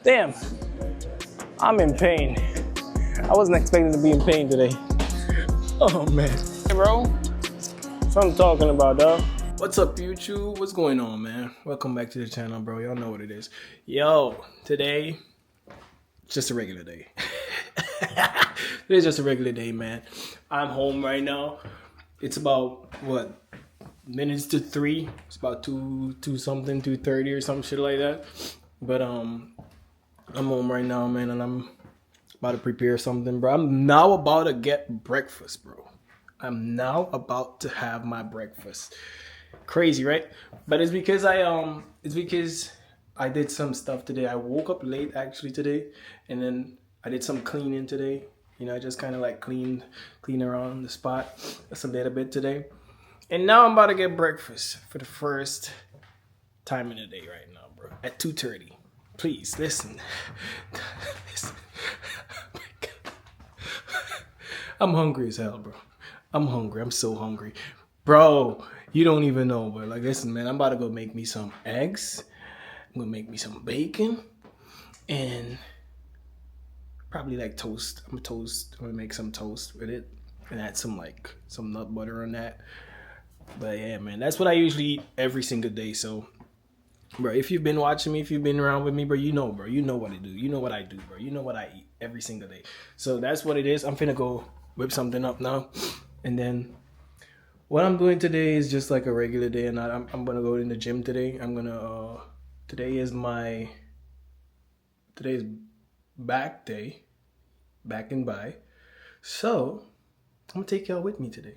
Damn, I'm in pain. I wasn't expecting to be in pain today. Oh man. Hey bro, that's what I'm talking about, dog. What's up YouTube? What's going on, man? Welcome back to the channel, bro. Y'all know what it is. Yo, today, just a regular day. Today's just a regular day, man. I'm home right now. It's about, what, minutes to 3. It's about 2:30 or some shit like that. But I'm home right now, man, and I'm about to prepare something, bro. I'm now about to get breakfast, bro. I'm now about to have my breakfast. Crazy, right? But it's because I did some stuff today. I woke up late actually today, and then I did some cleaning today. You know, I just kind of like clean around the spot just a little bit today. And now I'm about to get breakfast for the first time in the day right now, bro. At 2:30. Please listen. Listen. Oh my God. I'm hungry as hell, bro. I'm hungry. I'm so hungry. Bro, you don't even know, but like, listen, man, I'm about to go make me some eggs. I'm gonna make me some bacon and probably like toast. I'm gonna make some toast with it and add some nut butter on that. But yeah, man, that's what I usually eat every single day. So, bro, if you've been watching me, if you've been around with me, bro, you know what I do. You know what I do, bro. You know what I eat every single day. So that's what it is. I'm finna go whip something up now. And then what I'm doing today is just like a regular day. And I'm gonna go in the gym today. Today's back day, back and by. So I'm gonna take y'all with me today.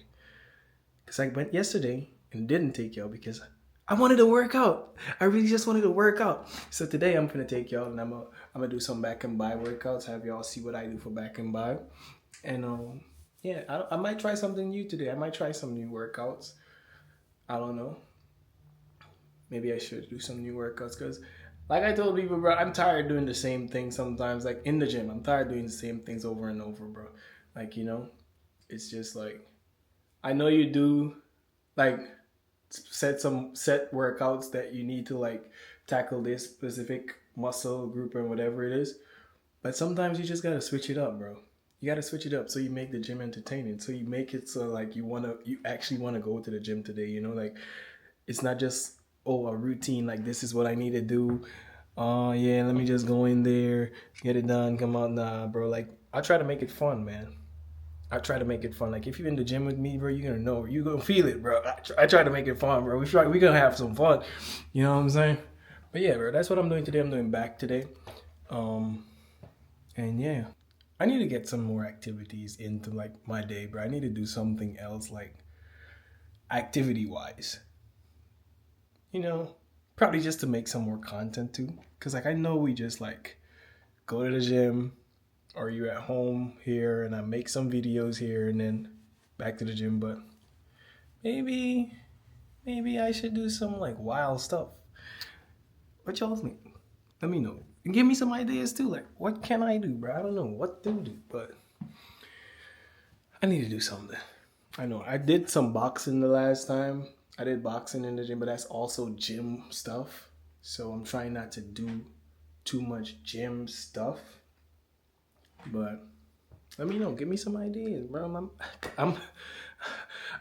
Because I went yesterday and didn't take y'all because I wanted to work out. I really just wanted to work out. So today I'm gonna take y'all and I'm gonna do some back and by workouts. Have y'all see what I do for back and by. And yeah, I might try something new today. I might try some new workouts. I don't know. Maybe I should do some new workouts because, like I told people, bro, I'm tired doing the same thing sometimes. Like in the gym, I'm tired doing the same things over and over, bro. Like, you know, it's just like, I know you do like set workouts that you need to like tackle this specific muscle group or whatever it is. But sometimes you just gotta switch it up, bro. You gotta switch it up so you make the gym entertaining. So you make it so like you actually wanna go to the gym today, you know, like it's not just a routine, like this is what I need to do. Oh yeah, let me just go in there, get it done, come out. Nah, bro, like I try to make it fun, man. I try to make it fun. Like if you're in the gym with me, bro, you're gonna know, you're gonna feel it, bro. I try to make it fun, bro. We're gonna have some fun. You know what I'm saying? But yeah, bro, that's what I'm doing today. I'm doing back today. And yeah, I need to get some more activities into like my day, bro. I need to do something else like activity wise. You know, probably just to make some more content too. Cause like I know we just like go to the gym, or you're at home here and I make some videos here and then back to the gym, but maybe I should do some like wild stuff. What y'all think? Let me know. And give me some ideas too. Like, what can I do, bro? I don't know what to do, but I need to do something. I know I did some boxing the last time. I did boxing in the gym, but that's also gym stuff. So I'm trying not to do too much gym stuff. But let me know. Give me some ideas, bro.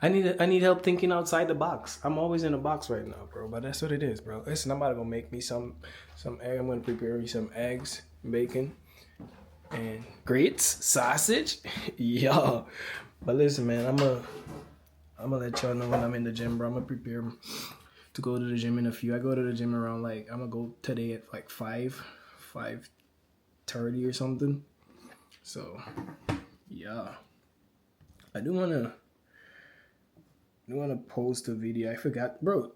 I need help thinking outside the box. I'm always in a box right now, bro. But that's what it is, bro. Listen, I'm about to go make me some egg. I'm gonna prepare me some eggs, bacon, and grits, sausage. Yo. But listen, man, I'm gonna let y'all know when I'm in the gym, bro. I'm gonna prepare to go to the gym in a few. I go to the gym around like I'm gonna go today at like 5:30 or something. So, yeah, I do wanna post a video. I forgot, bro.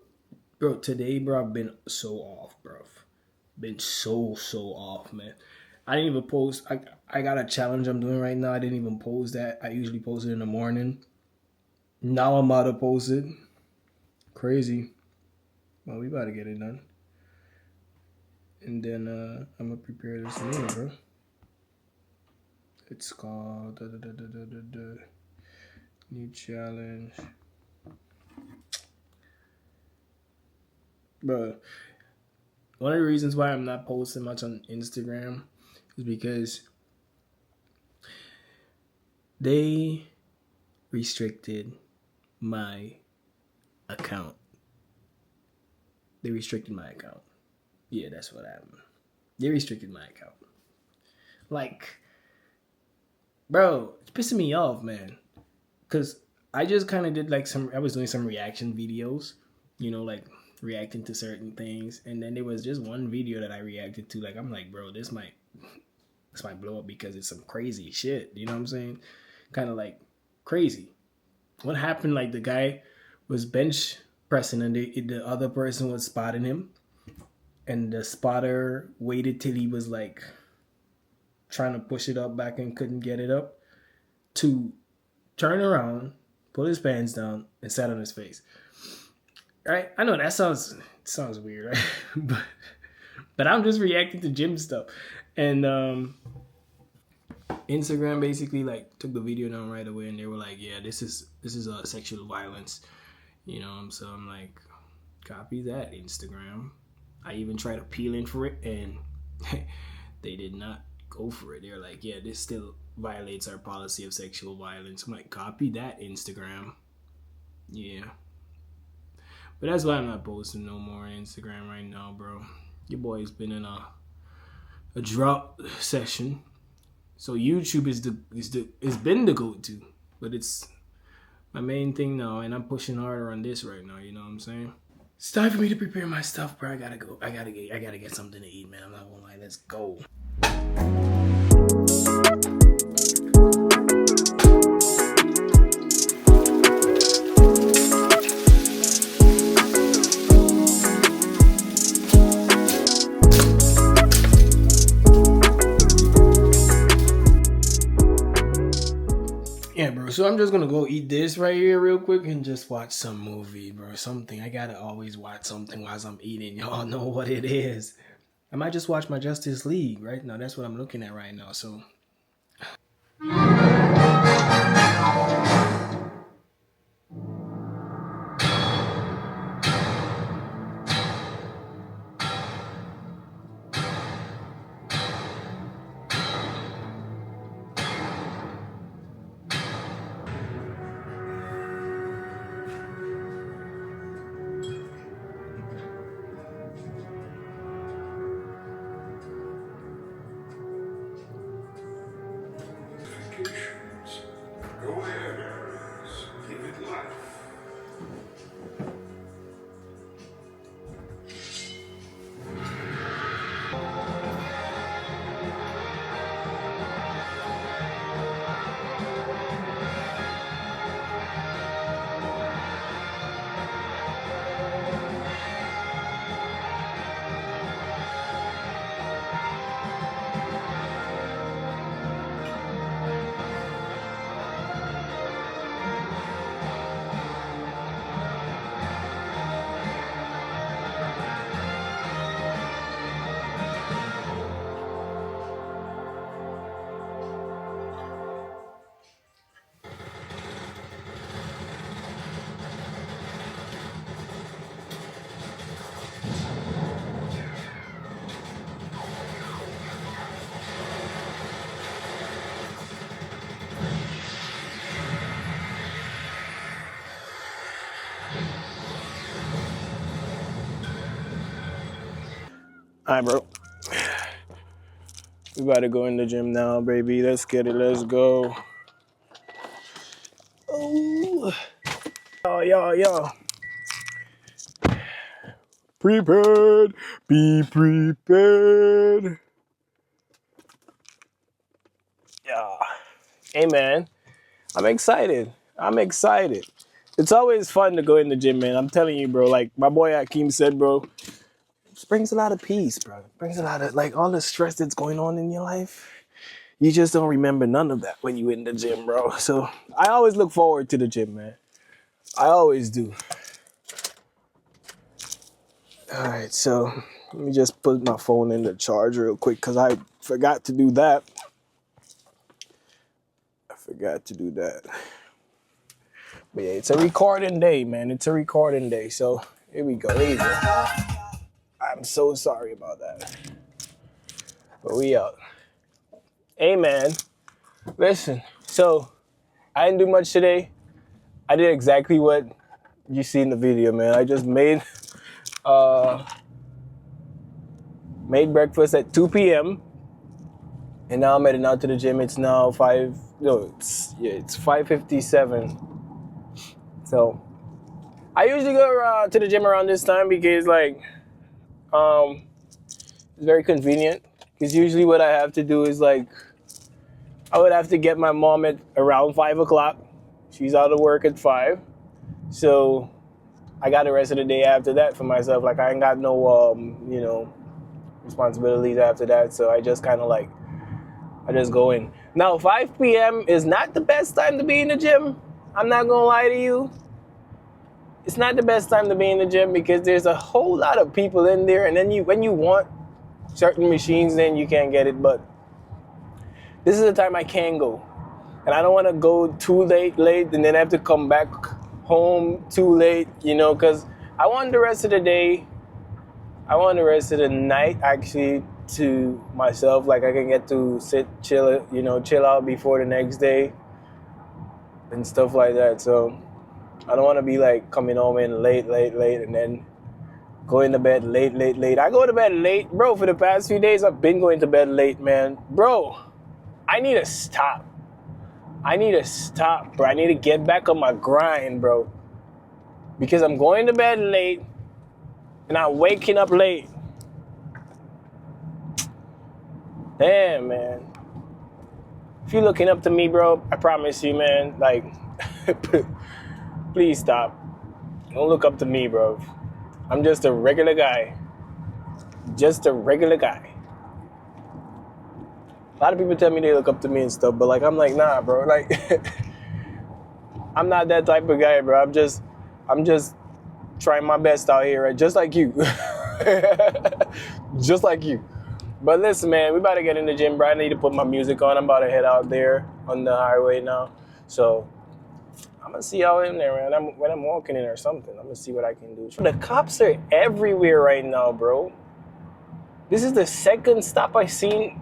Today, bro, I've been so off, bro. Been so off, man. I didn't even post. I got a challenge I'm doing right now. I didn't even post that. I usually post it in the morning. Now I'm about to post it. Crazy. Well, we about to get it done. And then I'm gonna prepare this meal, bro. It's called new challenge. Bro, one of the reasons why I'm not posting much on Instagram is because they restricted my account. They restricted my account. Yeah, that's what happened. They restricted my account. Like, bro, it's pissing me off, man. Cause I just kind of did like I was doing some reaction videos, like reacting to certain things, and then there was just one video that I reacted to. Like, I'm like, bro, this might blow up because it's some crazy shit. You know what I'm saying? Kind of like crazy. What happened? Like, the guy was bench pressing, and the other person was spotting him, and the spotter waited till he was like trying to push it up back and couldn't get it up to turn around, pull his pants down, and sat on his face. Right? I know that sounds weird, right? but I'm just reacting to gym stuff, and Instagram basically like took the video down right away, and they were like, "Yeah, this is sexual violence," So I'm like, copy that, Instagram. I even tried appealing for it, and they did not go for it. They're like, "Yeah, this still violates our policy of sexual violence." I'm like, copy that, Instagram. Yeah. But that's why I'm not posting no more on Instagram right now, bro. Your boy's been in a drought session. So YouTube is been the go-to. But it's my main thing now, and I'm pushing harder on this right now, you know what I'm saying? It's time for me to prepare my stuff, bro. I gotta go. I gotta get something to eat, man. I'm not gonna lie. Let's go. Yeah, bro. So I'm just gonna go eat this right here real quick and just watch some movie, bro. Something. I gotta always watch something while I'm eating. Y'all know what it is. I might just watch my Justice League right now. That's what I'm looking at right now. So. Go ahead, Aries. Give it life. All right, bro. We about to go in the gym now, baby. Let's get it. Let's go. Oh, yo. Prepared. Be prepared. Yeah. Hey, man. I'm excited. It's always fun to go in the gym, man. I'm telling you, bro. Like my boy Hakeem said, bro. It brings a lot of peace, bro. It brings a lot of, like, all the stress that's going on in your life. You just don't remember none of that when you in the gym, bro. So I always look forward to the gym, man. I always do. All right, so let me just put my phone in the charge real quick because I forgot to do that. But yeah, it's a recording day, man. So here we go. All right, I'm so sorry about that. But we out. Hey man, listen. So I didn't do much today. I did exactly what you see in the video, man. I just made breakfast at 2 p.m. and now I'm heading out to the gym. It's now 5:57. So I usually go to the gym around this time because like it's very convenient. Because usually what I have to do is like I would have to get my mom at around 5 o'clock. She's out of work at 5. So I got the rest of the day after that for myself. Like I ain't got no responsibilities after that. So I just kind of like I just go in. Now 5 p.m. is not the best time to be in the gym. I'm not gonna lie to you. It's not the best time to be in the gym because there's a whole lot of people in there, and then when you want certain machines, then you can't get it. But this is the time I can go, and I don't want to go too late, and then have to come back home too late, because I want the rest of the day. I want the rest of the night actually to myself. Like I can get to sit, chill out before the next day and stuff like that. So I don't want to be like coming home in late, and then going to bed late. I go to bed late, bro. For the past few days, I've been going to bed late, man. Bro, I need to stop. Bro. I need to get back on my grind, bro. Because I'm going to bed late and I'm waking up late. Damn, man. If you're looking up to me, bro, I promise you, man, like, please stop. Don't look up to me, bro. I'm just a regular guy. A lot of people tell me they look up to me and stuff, but like I'm like, nah, bro. Like I'm not that type of guy, bro. I'm just trying my best out here, right? Just like you. Just like you. But listen, man, we about to get in the gym, bro. I need to put my music on. I'm about to head out there on the highway now. So I'm gonna see y'all in there, man. When I'm walking in or something, I'm gonna see what I can do. The cops are everywhere right now, bro. This is the second stop I've seen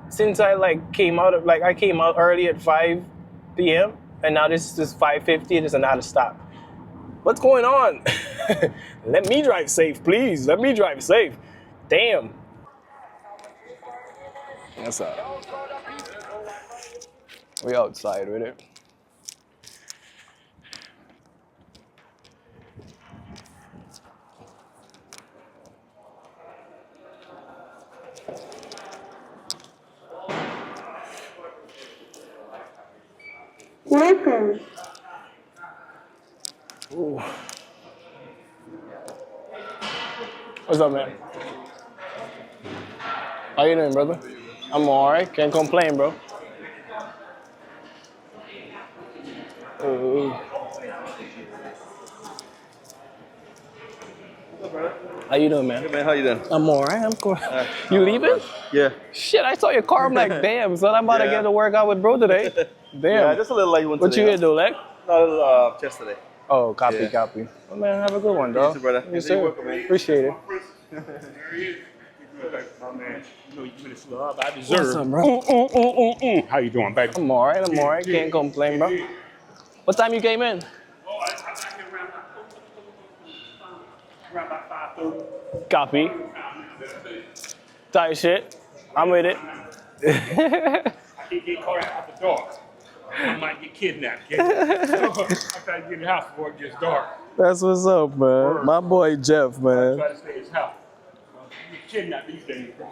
since I came out early at 5 p.m. and now this is 5:50. There's another stop. What's going on? Let me drive safe, please. Let me drive safe. Damn. That's all right. We outside with it. Welcome. Ooh. What's up, man? How you doing, brother? I'm alright. Can't complain, bro. How you doing, man? Hey man, how you doing? I'm alright. I'm cool. You leaving? Yeah. Shit, I saw your car. I'm like, damn, son, I'm about to get to work out with bro today. Damn. Yeah, just a little late one today. What you here do, like? A little chest today. Oh, copy. Well, man, have a good one, dog. You too, brother. Yes, sir. Appreciate it. My man, you know you've been a slub. I deserve. What's up, bro? How you doing, baby? I'm alright. Can't complain, bro. What time you came in? Oh, I got here around about 5:30. Copy. Tight shit. I'm with it. I can't get caught out the dark. I might get kidnapped. I try to get in the house before it gets dark. That's what's up, man. My boy Jeff, man. Try to stay in his house. You get kidnapped these days, bro.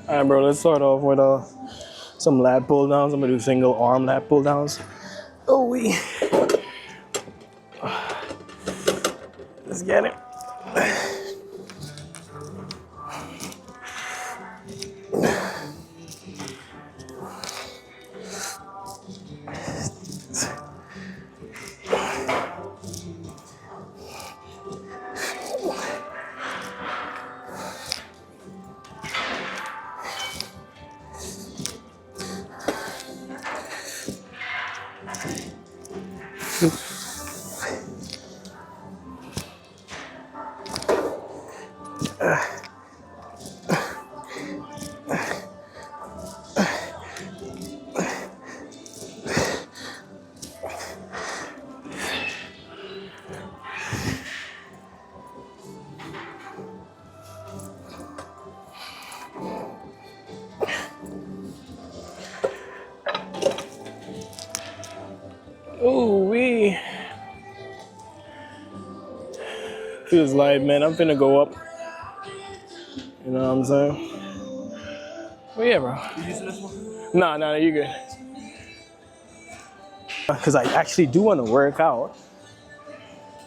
All right, bro. Let's start off with some lat pull downs. I'm gonna do single arm lat pull downs. Oh, we. get it. Ooh wee. Feels like, man, I'm finna go up. You know what I'm saying? Well, yeah, bro. You using this one? Nah, you good. Because I actually do want to work out.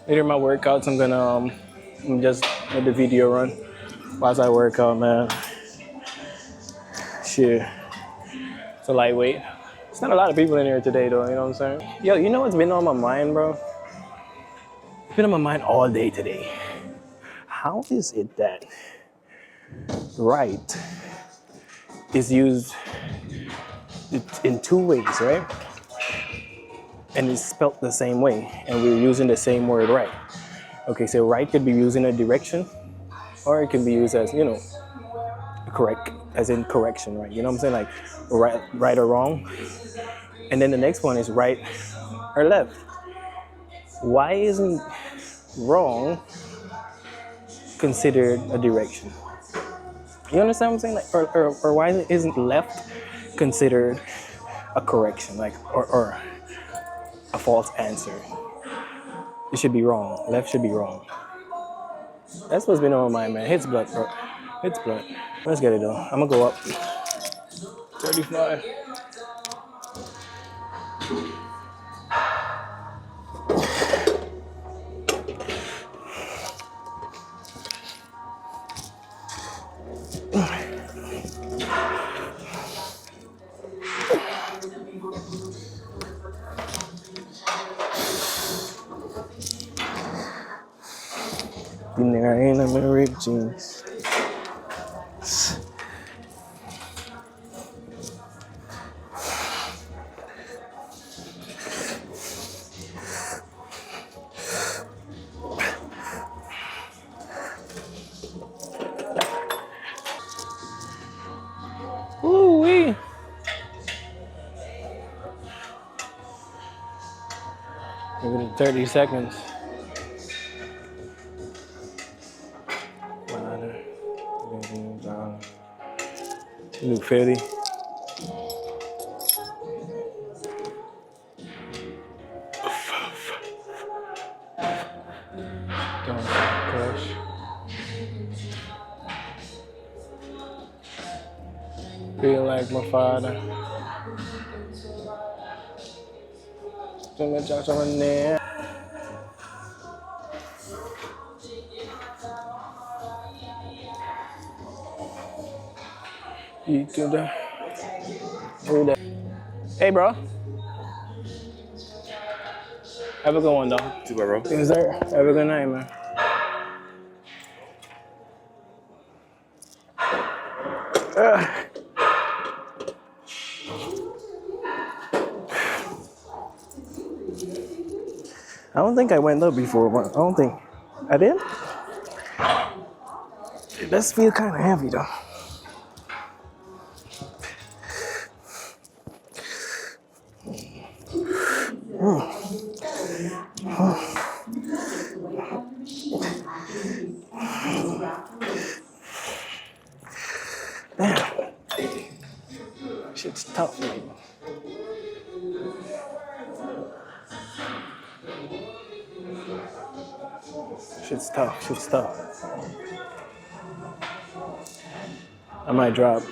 Later in my workouts, I'm gonna just let the video run whilst I work out, man. Shit. It's a lightweight. It's not a lot of people in here today, though, you know what I'm saying? Yo, you know what's been on my mind, bro? It's been on my mind all day today. How is it that right is used in two ways, right? And it's spelt the same way, and we're using the same word right. Okay, so right could be used in a direction, or it can be used as, you know, correct, as in correction, right? You know what I'm saying? Like right or wrong. And then the next one is right or left. Why isn't wrong considered a direction? You understand what I'm saying? Like, or why isn't left considered a correction, like, or a false answer? It should be wrong. Left should be wrong. That's what's been on my mind, man. Hits blood, bro. Hits blood. Let's get it though. I'm gonna go up. 35. In there ain't no ripped jeans. Ooh wee. Give it 30 seconds. Do 50. Don't crush. Feel like my father. Too much out on there. You do that. Hey, bro. Have a good one, though. Too bad, bro. Yes, sir. Have a good night, man. I don't think I went up before, but I don't think I did. It does feel kind of heavy, though. Damn. Shit's tough, man. Shit's tough. I might drop.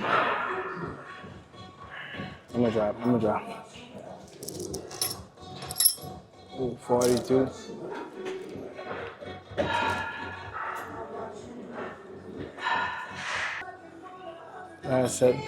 I'm gonna drop. Ooh, 42. I said.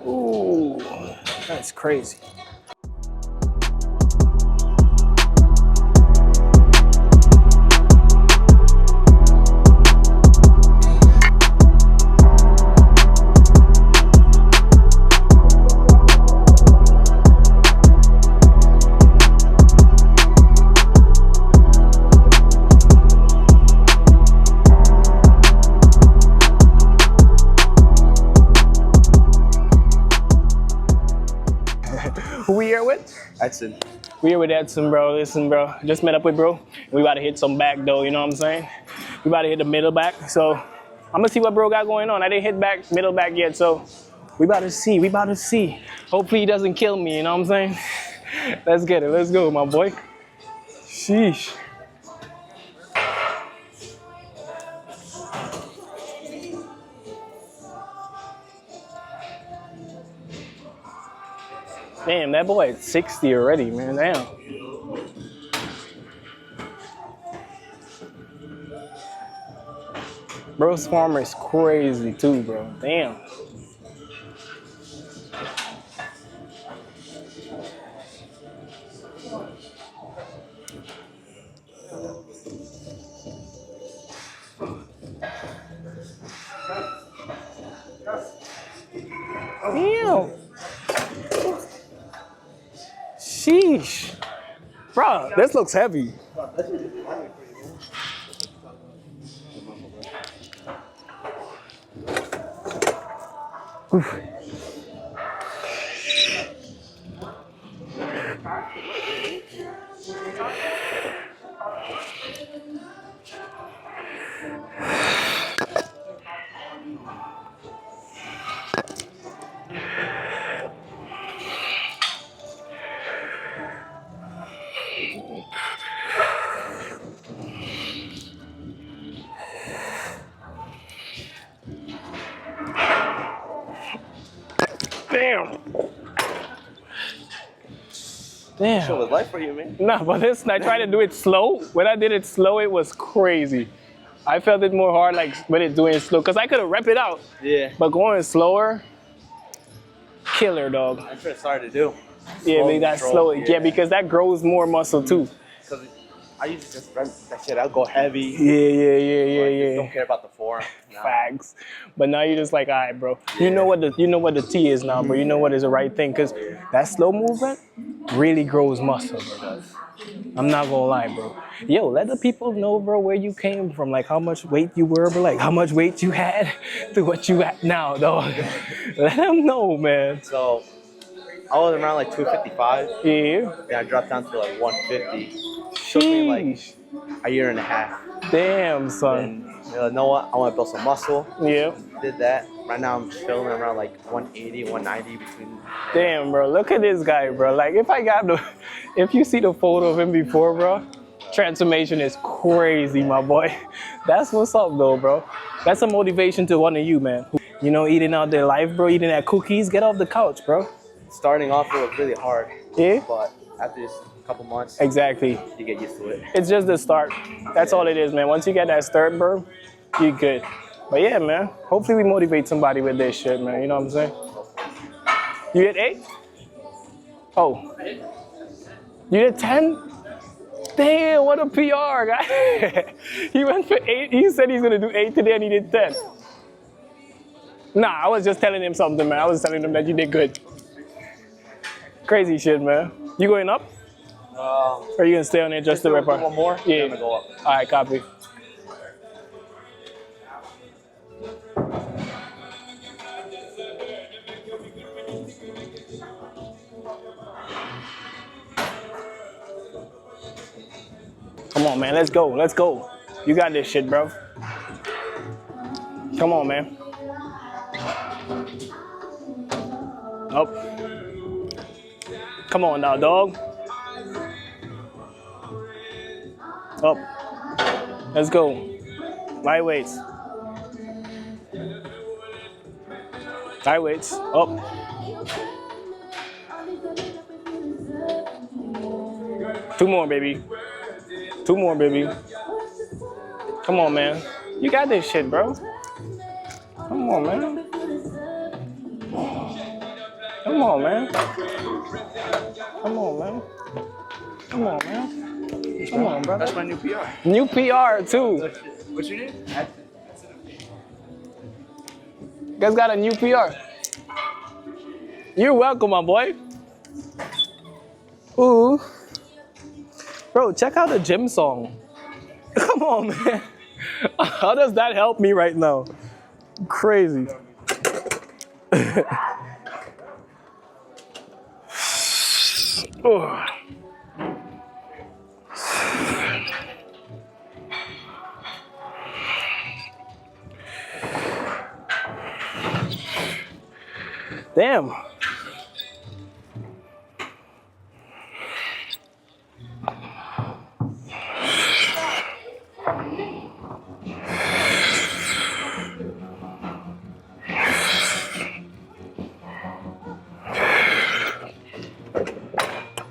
Ooh, that's crazy. Who we here with? Edson. We here with Edson, bro. Listen, bro. Just met up with bro. We about to hit some back though, you know what I'm saying? We about to hit the middle back. So I'm gonna see what bro got going on. I didn't hit back, middle back yet, so we about to see. We about to see. Hopefully he doesn't kill me, you know what I'm saying? Let's get it. Let's go, my boy. Sheesh. Damn, that boy at 60 already, man. Damn. Bro's farmer is crazy too, bro. Damn. Damn. Sheesh. Bro, this looks heavy. Oof. Damn. Damn. Show was life for you, man. No, but this, I tried to do it slow. When I did it slow, it was crazy. I felt it more hard like when it doing it slow, because I could have rep it out. Yeah. But going slower, killer, dog. That's what it's hard to do. Yeah, but that slow. Yeah, because that grows more muscle too. Because I used to just run that shit. I'll go heavy. Yeah. Don't care about the form. Nah. Facts. But now you're just like, all right, bro. Yeah. You know what the T is now, bro. You know what is the right thing, because that slow movement really grows muscle, bro. I'm not gonna lie, bro. Yo, let the people know, bro, where you came from, like how much weight you were, bro, like how much weight you had to what you at now, dog. Let them know, man. So I was around like 255. Yeah. And I dropped down to like 150. Took me like a year and a half. Damn, son. And you know what? I want to build some muscle. Yeah. Did that. Right now I'm chilling around like 180, 190 between. Damn, bro. Look at this guy, bro. Like if you see the photo of him before, bro, transformation is crazy, my boy. That's what's up, though, bro. That's a motivation to one of you, man. You know, eating out their life, bro. Eating at cookies. Get off the couch, bro. Starting off, it was really hard. Yeah. But after this couple months, exactly, you get used to it. It's just the start. That's all it is, man. Once you get that start, bro, you're good. But yeah, man. Hopefully we motivate somebody with this shit, man. You know what I'm saying? You hit 8? Oh. You hit 10? Damn, what a PR, guy. He went for 8. He said he's gonna do 8 today and he did 10. Nah, I was just telling him something, man. I was telling him that you did good. Crazy shit, man. You going up? Or are you gonna stay on there just to rep? One more? Yeah. I'm gonna go up. All right, copy. Come on, man. Let's go. Let's go. You got this shit, bro. Come on, man. Up. Come on now, dog. Up. Let's go. Light weights. Light weights. Up. Two more, baby. Two more, baby. Come on, man. You got this shit, bro. Come on, man. Come on, man. Come on, man. Come on, man. Come on, brother. That's my new PR. New PR, too. What's your name? You guys got a new PR. You're welcome, my boy. Ooh. Bro, check out the gym song. Come on, man. How does that help me right now? Crazy. Oh. Damn.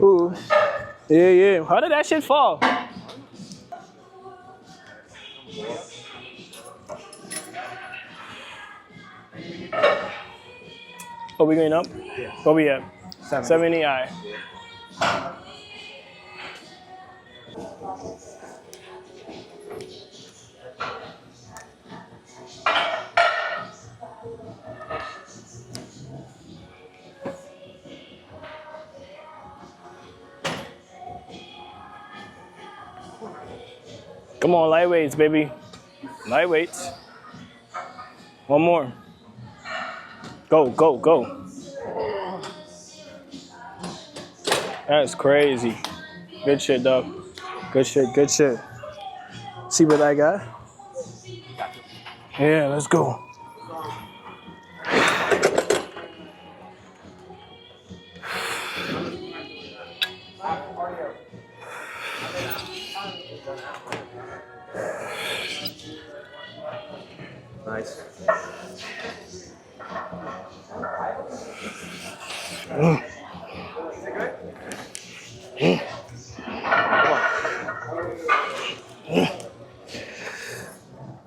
Ooh. Yeah. How did that shit fall? Are we going up? Yeah. Where we at? 70 I. Come on, light weights, baby. Light weights. One more. Go, go, go. That's crazy. Good shit, dog. Good shit, good shit. See what I got? Yeah, let's go. Nice.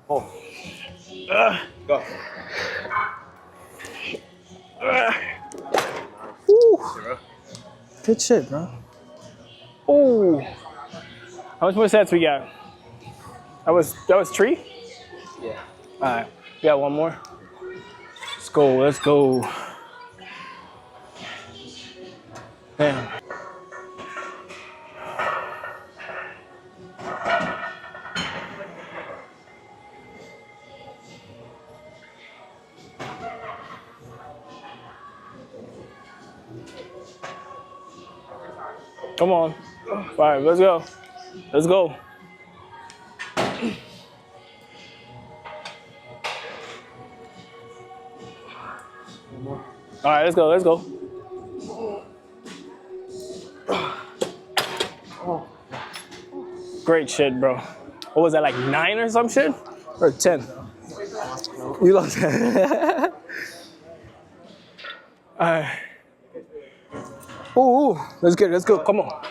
Oh. Go. Woo. Good shit, bro. Ooh. How much more sets we got? That was three? Yeah. Alright. We got one more. Let's go, let's go. Damn. Come on. All right, let's go. Let's go. All right, let's go. Let's go. Great shit, bro. What was that, like 9 or some shit? Or 10? You lost 10. All right. Ooh, let's get it. Let's go. Come on.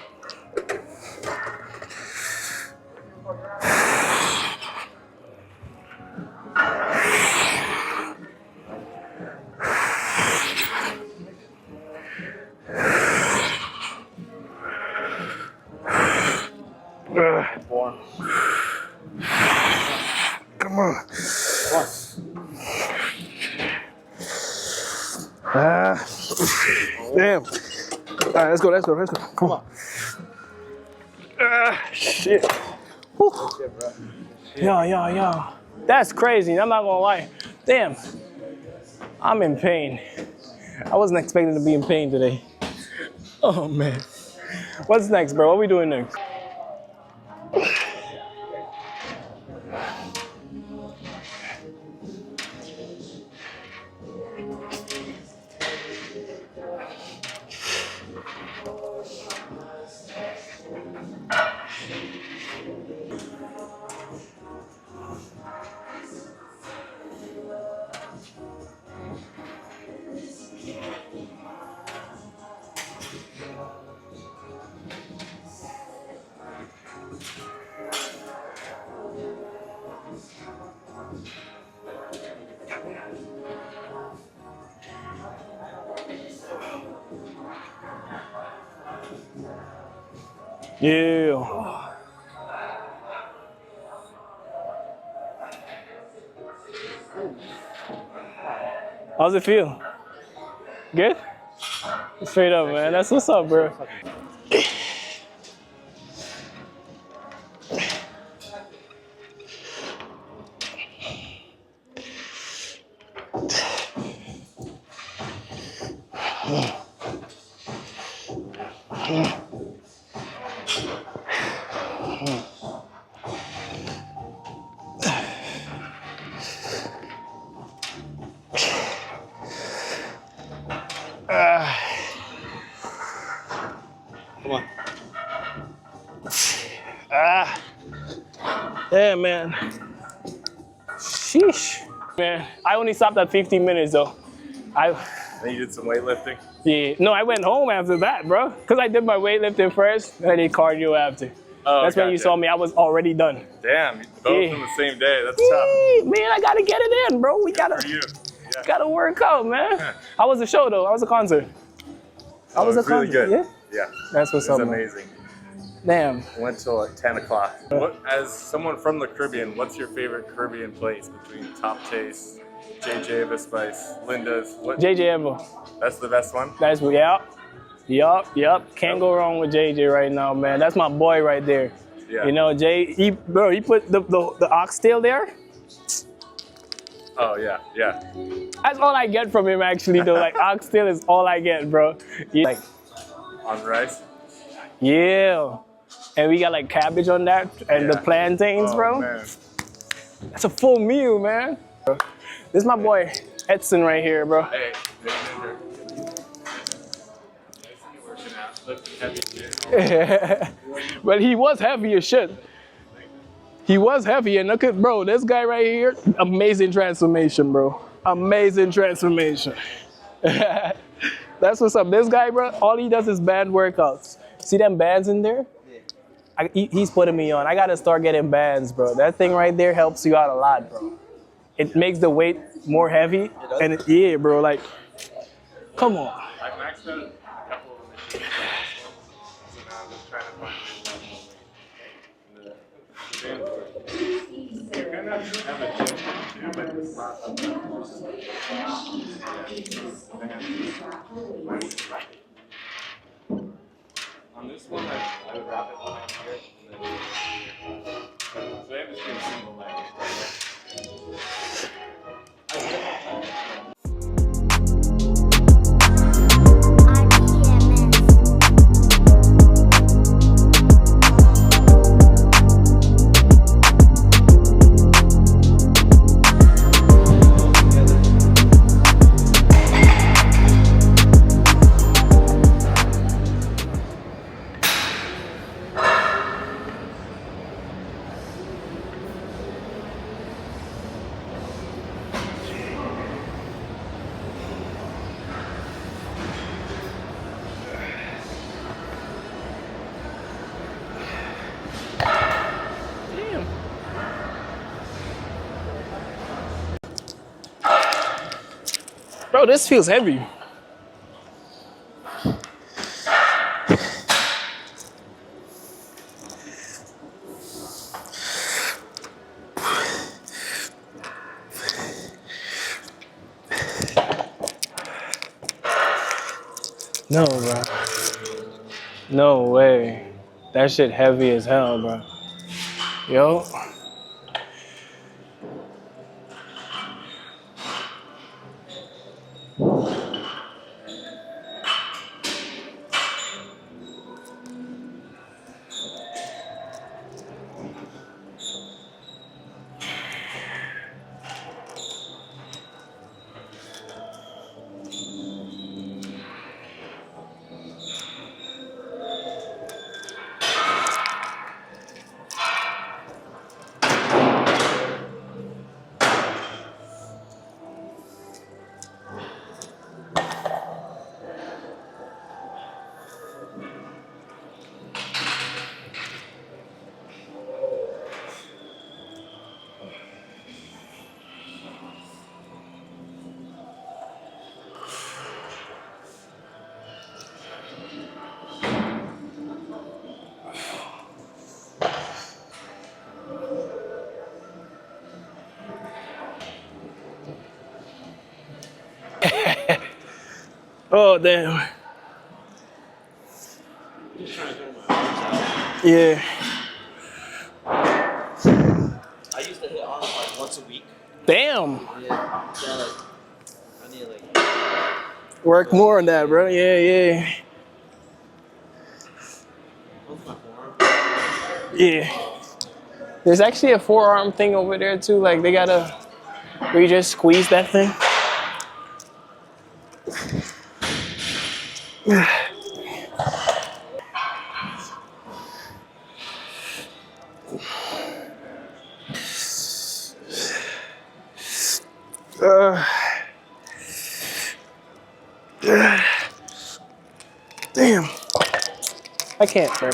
Come on. Damn. All right, let's go. Let's go. Let's go. Come on. Shit. Whew. Yo. That's crazy. I'm not gonna lie. Damn. I'm in pain. I wasn't expecting to be in pain today. Oh man. What's next, bro? What are we doing next? Yeah. How's it feel? Good? Straight up, man. That's what's up, bro. Come on. Yeah, man. Sheesh. Man, I only stopped at 15 minutes though. Then you did some weightlifting. Yeah, no, I went home after that, bro. Cause I did my weightlifting first, and I did cardio after. Oh, That's when you gotcha. saw me. I was already done. Damn, both Yeah. on the same day. That's Yee, man, I gotta get it in, bro. We tough. For gotta you. Yeah. gotta work out, man. How was the show though? How was the concert? How was the It's really concert? good. Yeah, Yeah. that's what's It's up, man. amazing. Damn. Went till like 10 o'clock. What, as someone from the Caribbean, what's your favorite Caribbean place between Top Taste, JJ Spice, Linda's? What? JJ Evo. That's the best one? That's Yup. Can't go wrong with JJ right now, man. That's my boy right there. Yeah. You know, he put the oxtail there. Oh, yeah, yeah. That's all I get from him actually though. Like oxtail is all I get, bro. Yeah. Like, On rice? yeah. And we got like cabbage on that and the Yeah. plantains, Oh, bro. man. That's a full meal, man. This is my boy Edson right here, bro. Hey, there's Ginger. Working out, lifting heavy shit. But he was heavy as shit. He was heavy, and look at, bro, this guy right here, amazing transformation, bro. Amazing transformation. That's what's up. This guy, bro, all he does is band workouts. See them bands in there? He's putting me on. I gotta start getting bands, bro. That thing right there helps you out a lot, bro. It makes the weight more heavy, and yeah, bro, like, come on. I maxed out a couple of the machines. So now I'm just trying to find you're gonna have a gym too, but it's not on this one, I would wrap it behind here and then so I have just been single leg. Damn. Bro, this feels heavy. No, bro. No way. That shit heavy as hell, bro. Yo. Oh, damn. Just trying to get my arms out. Yeah. I used to hit arms like once a week. Damn. Yeah. So like, I need like. Work more on that, bro. Yeah, yeah. What's my forearm? Yeah. There's actually a forearm thing over there too. Like they gotta, where you just squeeze that thing. Damn. I can't, bro.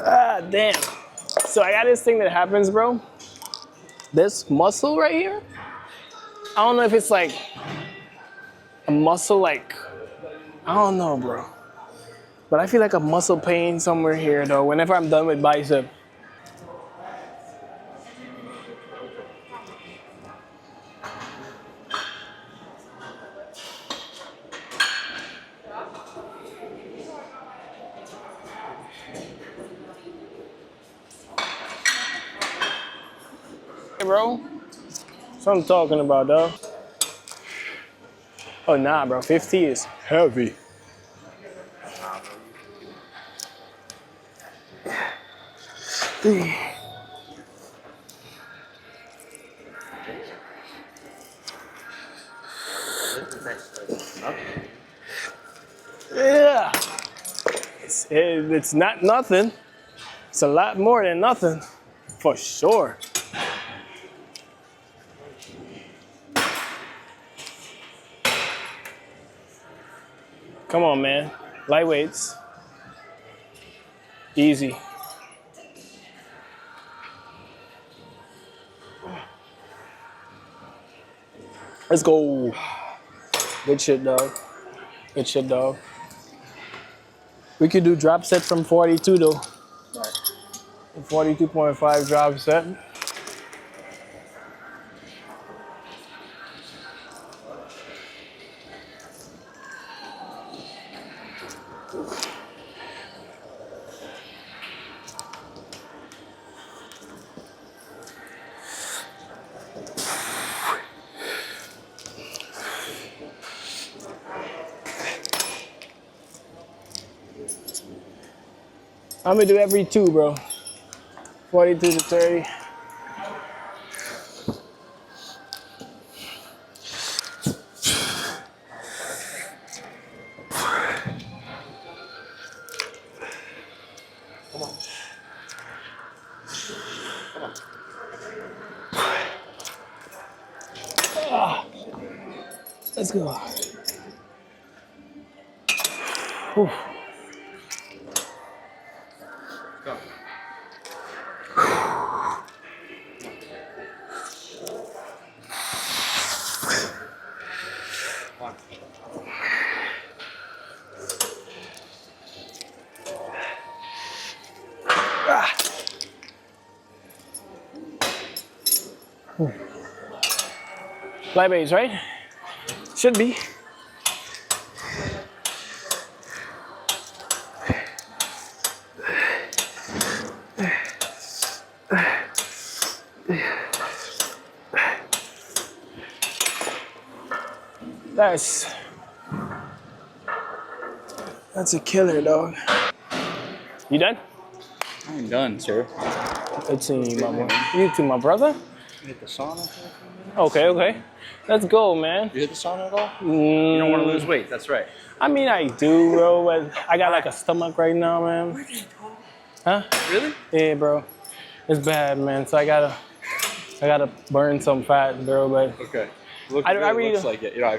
Ah, damn. So I got this thing that happens, bro. This muscle right here. I don't know if it's like a muscle, like, I don't know, bro. But I feel like a muscle pain somewhere here, though, whenever I'm done with bicep. Hey, bro. That's what I'm talking about, dog. Oh, nah, bro. 50 is heavy. This is actually nothing. Yeah. It's not nothing. It's a lot more than nothing. For sure. Come on, man. Lightweights. Easy. Let's go. Good shit, dog. Good shit, dog. We could do drop set from 42, though. 42.5 drop set. I'm gonna do every two, bro. 42 to 30. Let's go. Whew. Go. One. Fly base, right? Should be. That's a killer, dog. You done? I'm done, sir. Good seeing you, my boy. You too, my brother. You hit the sauna? Okay, okay. Let's go, man. You hit the sauna at all? You don't want to Mm, lose weight. That's right. I mean, I do, bro, but I got like a stomach right now, man. Huh? Really? Yeah, bro. It's bad, man. So I gotta burn some fat, bro. But Okay. I really looks like it. You know,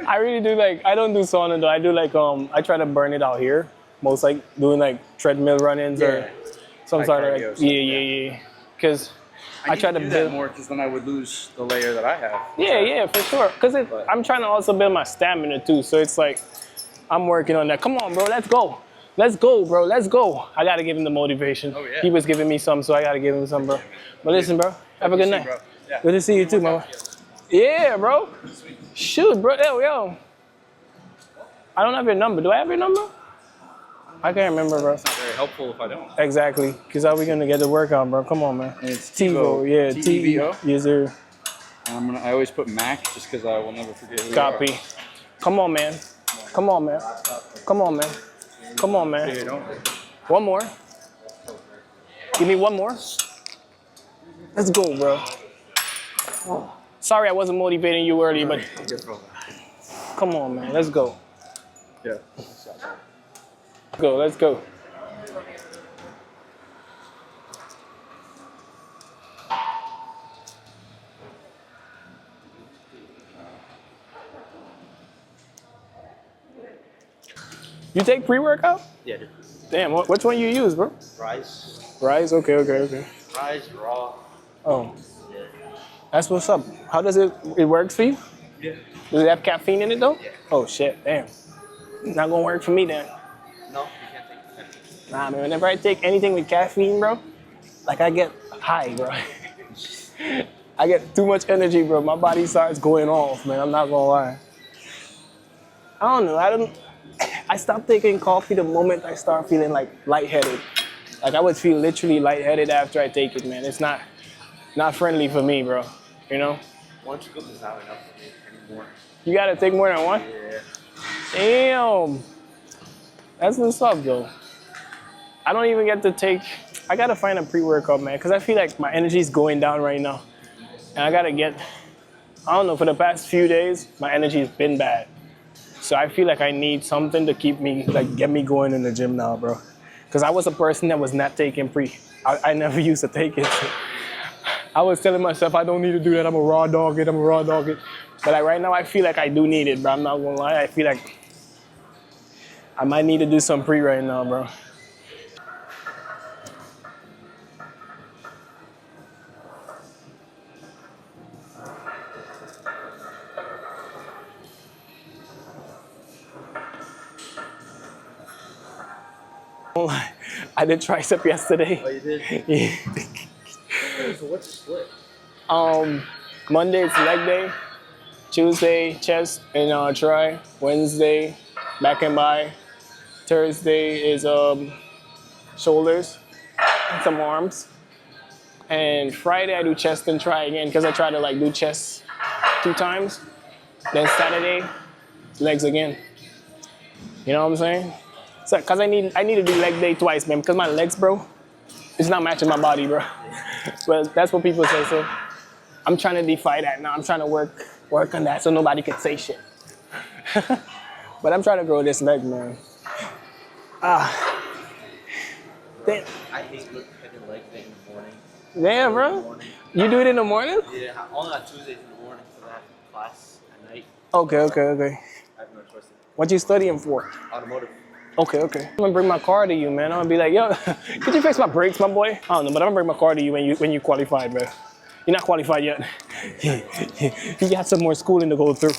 I really do like. I don't do sauna though. I do like I try to burn it out here. Most like doing like treadmill run-ins or some High sort of cardio like, stuff, yeah. Because I try to do build that more because then I would lose the layer that I have. Yeah, for sure. Because I'm trying to also build my stamina too. So it's like I'm working on that. Come on, bro. Let's go. Let's go, bro. Let's go. I gotta give him the motivation. Oh, yeah. He was giving me some, so I gotta give him some, bro. But listen, bro. Have a good night. Bro. Yeah. Good to see you too, mama. Yeah, bro. Shoot, bro. Yo. I don't have your number. Do I have your number? I can't remember, bro. It's not very helpful if I don't. Exactly. Because how we gonna get the workout, bro? Come on, man. And it's TiVo. Yeah, TiVo. Yes, sir. And I always put Mac just because I will never forget who you Copy. are. Come on, man. Come on, man. Come on, man. Come on, man. Yeah, don't. One more. Give me one more. Let's go, bro. Sorry I wasn't motivating you early, but come on, man. Let's go. Yeah. Let's go. You take pre-workout? Yeah, dude. Damn, which one you use, bro? Rice. Rice? Okay. Rice, raw. Oh, Yeah. that's what's up. How does it works for you? Yeah. Does it have caffeine in it though? Yeah. Oh shit, damn. Not gonna work for me then. No, you can't take it. Nah, man, whenever I take anything with caffeine, bro, like I get high, bro. I get too much energy, bro. My body starts going off, man. I'm not gonna lie. I don't know. I stopped taking coffee the moment I start feeling like lightheaded. Like I would feel literally lightheaded after I take it, man. It's not friendly for me, bro. You know? One scoop is not enough for me anymore. You gotta take more than one? Yeah. Damn. That's what's up, though. I don't even get to take. I gotta find a pre-workout, man, because I feel like my energy is going down right now. And I gotta get. I don't know, for the past few days, my energy has been bad. So I feel like I need something to keep me, like, get me going in the gym now, bro. Because I was a person that was not taking pre. I never used to take it. I was telling myself, I don't need to do that. I'm a raw dog it. But like right now, I feel like I do need it, bro. I'm not gonna lie. I feel like I might need to do some pre right now, bro. I did tricep yesterday. Oh, you did? Yeah. So what's the split? Monday it's leg day. Tuesday chest and try. Wednesday back and by. Thursday is shoulders and some arms. And Friday I do chest and try again because I try to like do chest 2 times. Then Saturday legs again. You know what I'm saying? So, cause I need to do leg day twice, man. Because my legs, bro, it's not matching my body, bro. But that's what people say. So I'm trying to defy that now. I'm trying to work on that so nobody can say shit. But I'm trying to grow this leg, man. Damn. I hate hitting leg day in the morning. Damn, bro. You do it in the morning? Yeah, only on Tuesdays in the morning because I have class at night. Okay. I have no choice. What you studying for? Automotive. Okay. I'm gonna bring my car to you, man. I'm gonna be like, yo, could you fix my brakes, my boy? I don't know, but I'm gonna bring my car to you when you qualified, bro. You're not qualified yet. You got some more schooling to go through.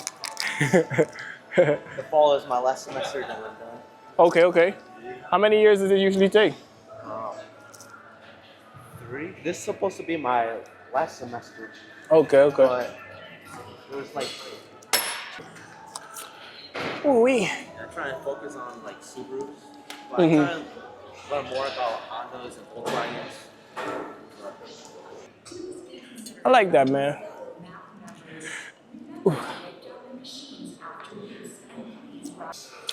The fall is my last semester, then I'm done. Okay. How many years does it usually take? 3. This is supposed to be my last semester, Okay. but it was like Ooh-wee. I'm trying to focus on like Subarus, but Mhm. I'm trying to learn more about Hondas and Volkswagens. I like that, man. Ooh.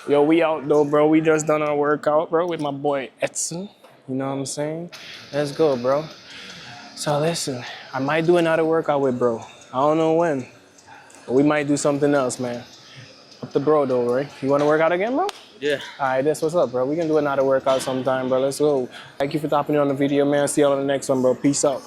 Yo, we out though, bro. We just done our workout, bro, with my boy Edson. You know what I'm saying? Let's go, bro. So listen, I might do another workout with bro. I don't know when, but we might do something else, man. Up to bro though, right? You want to work out again, bro? Yeah. All right, that's what's up, bro. We can do another workout sometime, bro. Let's go. Thank you for stopping in on the video, man. See y'all on the next one, bro. Peace out.